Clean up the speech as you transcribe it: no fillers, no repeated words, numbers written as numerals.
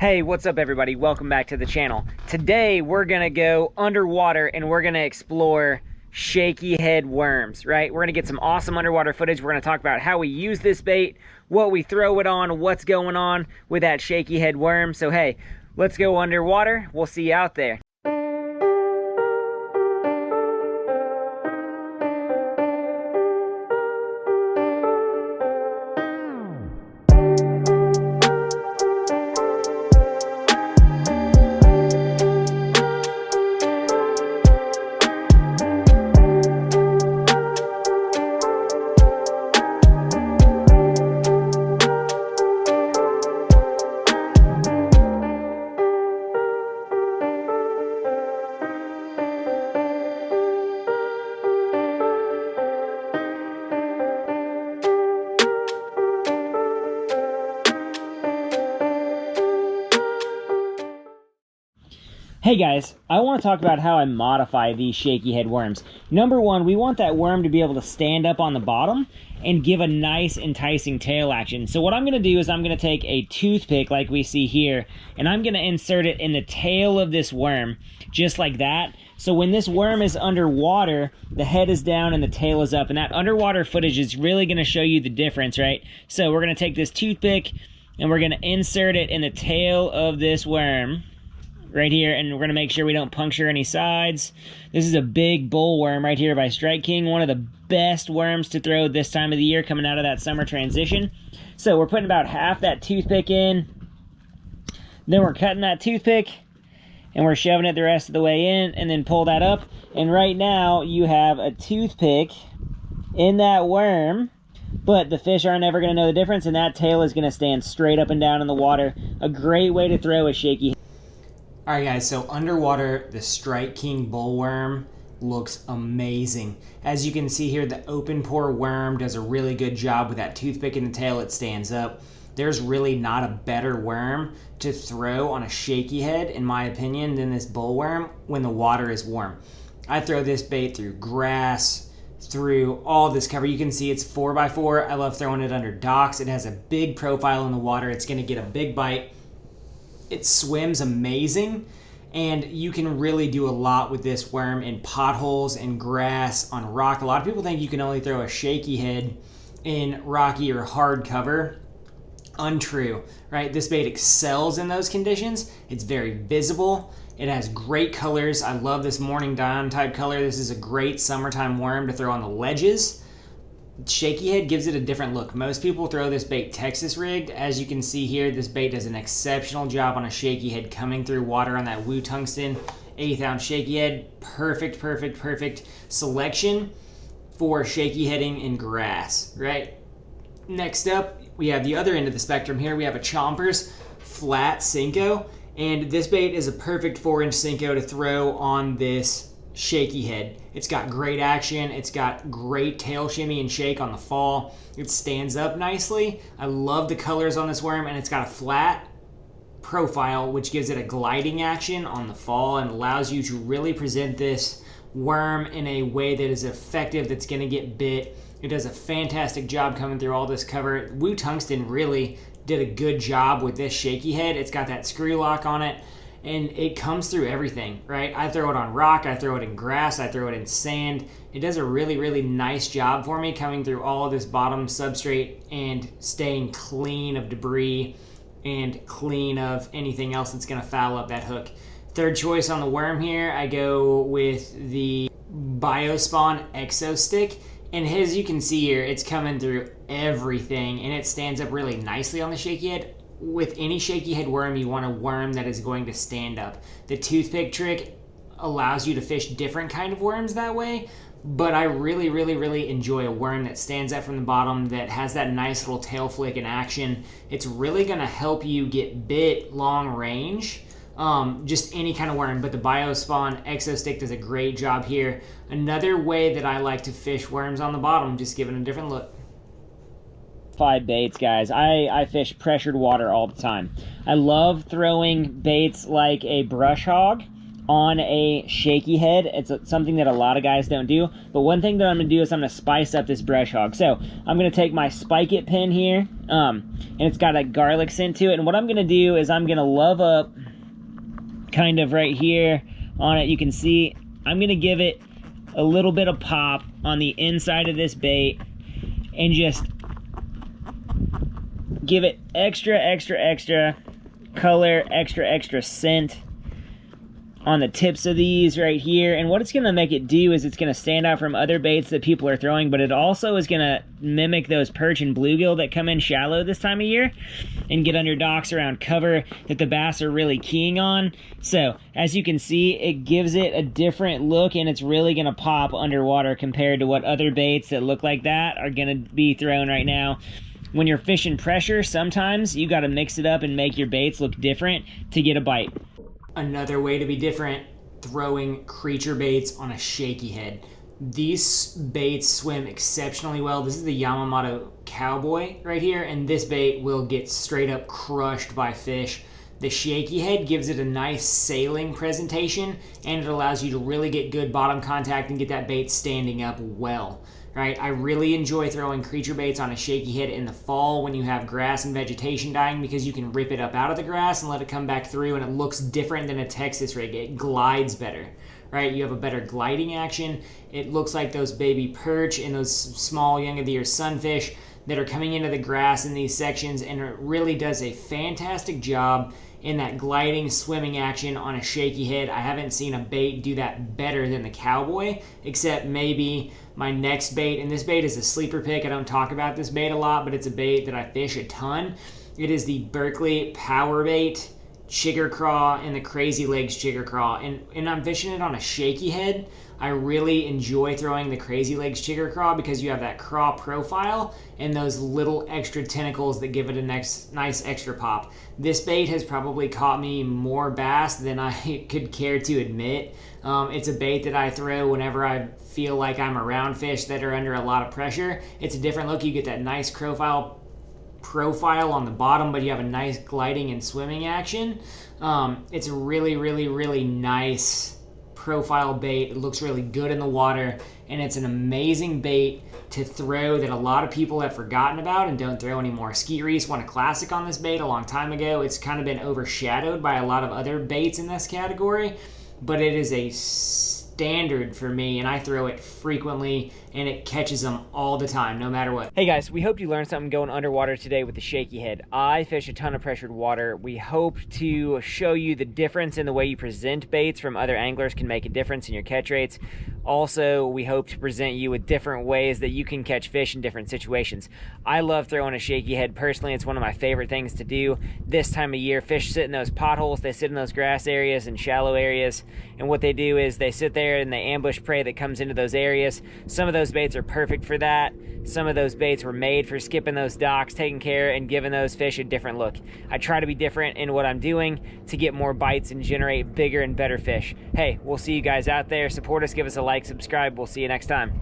Hey, what's up everybody? Welcome back to the channel. Today we're gonna go underwater and we're gonna explore shaky head worms, right? We're gonna get some awesome underwater footage. We're gonna talk about how we use this bait, what we throw it on, what's going on with that shaky head worm. So hey, let's go underwater. We'll see you out there. Hey guys, I want to talk about how I modify these shaky head worms. Number one, we want that worm to be able to stand up on the bottom and give a nice enticing tail action. So what I'm going to do is I'm going to take a toothpick like we see here, and I'm going to insert it in the tail of this worm, just like that. So when this worm is underwater, the head is down and the tail is up, and that underwater footage is really going to show you the difference, right? So we're going to take this toothpick and we're going to insert it in the tail of this worm right here, and we're going to make sure we don't puncture any sides. This is a big bull worm right here by Strike King, one of the best worms to throw this time of the year coming out of that summer transition. So we're putting about half that toothpick in, then we're cutting that toothpick and we're shoving it the rest of the way in, and then pull that up, and right now you have a toothpick in that worm, but the fish aren't ever going to know the difference, and that tail is going to stand straight up and down in the water. A great way to throw a shaky. Alright guys, so underwater, the Strike King bullworm looks amazing. As you can see here, the open pore worm does a really good job with that toothpick in the tail. It stands up. There's really not a better worm to throw on a shaky head, in my opinion, than this bullworm when the water is warm. I throw this bait through grass, through all this cover. You can see it's 4x4. I love throwing it under docks. It has a big profile in the water. It's going to get a big bite. It swims amazing, and you can really do a lot with this worm in potholes and grass, on rock. A lot of people think you can only throw a shaky head in rocky or hard cover. Untrue, right? This bait excels in those conditions. It's very visible. It has great colors. I love this morning dawn type color. This is a great summertime worm to throw on the ledges. Shaky head gives it a different look. Most people throw this bait Texas rigged. As you can see here, this bait does an exceptional job on a shaky head coming through water on that Woo Tungsten 1/8 ounce shaky head. Perfect, perfect, perfect selection for shaky heading in grass, right? Next up, we have the other end of the spectrum here. We have a Chompers flat Senko, and this bait is a perfect 4-inch Senko to throw on this shaky head. It's got great action. It's got great tail shimmy and shake on the fall. It stands up nicely. I love the colors on this worm, and it's got a flat profile, which gives it a gliding action on the fall and allows you to really present this worm in a way that is effective, that's going to get bit. It does a fantastic job coming through all this cover. Woo Tungsten really did a good job with this shaky head. It's got that screw lock on it, and it comes through everything, right? I throw it on rock, I throw it in grass, I throw it in sand. It does a really, really nice job for me coming through all of this bottom substrate and staying clean of debris and clean of anything else that's gonna foul up that hook. Third choice on the worm here, I go with the Biospawn Exo Stick. And as you can see here, it's coming through everything, and it stands up really nicely on the shaky head. With any shaky head worm, you want a worm that is going to stand up. The toothpick trick allows you to fish different kind of worms that way, but I really, really, really enjoy a worm that stands up from the bottom, that has that nice little tail flick in action. It's really going to help you get bit long range. Just any kind of worm, but the Biospawn Exo Stick does a great job here. Another way that I like to fish worms on the bottom, just giving a different look. Baits, guys. I fish pressured water all the time. I love throwing baits like a brush hog on a shaky head. It's something that a lot of guys don't do. But one thing that I'm going to do is I'm going to spice up this brush hog. So I'm going to take my Spike It pen here, and it's got a garlic scent to it. And what I'm going to do is I'm going to love up kind of right here on it. You can see I'm going to give it a little bit of pop on the inside of this bait and just give it extra color, extra scent on the tips of these right here. And what it's going to make it do is it's going to stand out from other baits that people are throwing, but it also is going to mimic those perch and bluegill that come in shallow this time of year and get under docks around cover that the bass are really keying on. So as you can see, it gives it a different look, and it's really going to pop underwater compared to what other baits that look like that are going to be thrown right now. When you're fishing pressure, sometimes you got to mix it up and make your baits look different to get a bite. Another way to be different, throwing creature baits on a shaky head. These baits swim exceptionally well. This is the Yamamoto Cowboy right here, and this bait will get straight up crushed by fish. The shaky head gives it a nice sailing presentation, and it allows you to really get good bottom contact and get that bait standing up well. Right? I really enjoy throwing creature baits on a shaky head in the fall when you have grass and vegetation dying, because you can rip it up out of the grass and let it come back through, and it looks different than a Texas rig. It glides better, right? You have a better gliding action. It looks like those baby perch and those small young of the year sunfish that are coming into the grass in these sections, and it really does a fantastic job in that gliding, swimming action on a shaky head. I haven't seen a bait do that better than the Cowboy, except maybe my next bait, and this bait is a sleeper pick. I don't talk about this bait a lot, but it's a bait that I fish a ton. It is the Berkley Power Bait Chigger Craw and the Crazy Legs Chigger Craw, and I'm fishing it on a shaky head. I really enjoy throwing the Crazy Legs Chigger Craw because you have that craw profile and those little extra tentacles that give it a nice extra pop. This bait has probably caught me more bass than I could care to admit. It's a bait that I throw whenever I feel like I'm around fish that are under a lot of pressure. It's a different look. You get that nice profile on the bottom, but you have a nice gliding and swimming action. It's a really nice profile bait. It looks really good in the water, and it's an amazing bait to throw that a lot of people have forgotten about and don't throw anymore. Skeet Reese won a classic on this bait a long time ago. It's kind of been overshadowed by a lot of other baits in this category, but it is a standard for me, and I throw it frequently, and it catches them all the time, no matter what. Hey guys, we hope you learned something going underwater today with the shaky head. I fish a ton of pressured water. We hope to show you the difference in the way you present baits from other anglers can make a difference in your catch rates. Also, we hope to present you with different ways that you can catch fish in different situations. I love throwing a shaky head. Personally, it's one of my favorite things to do this time of year. Fish sit in those potholes, they sit in those grass areas and shallow areas, and what they do is they sit there and they ambush prey that comes into those areas. Some of those baits are perfect for that. Some of those baits were made for skipping those docks, taking care and giving those fish a different look. I try to be different in what I'm doing to get more bites and generate bigger and better fish. Hey, we'll see you guys out there. Support us, give us a like, subscribe. We'll see you next time.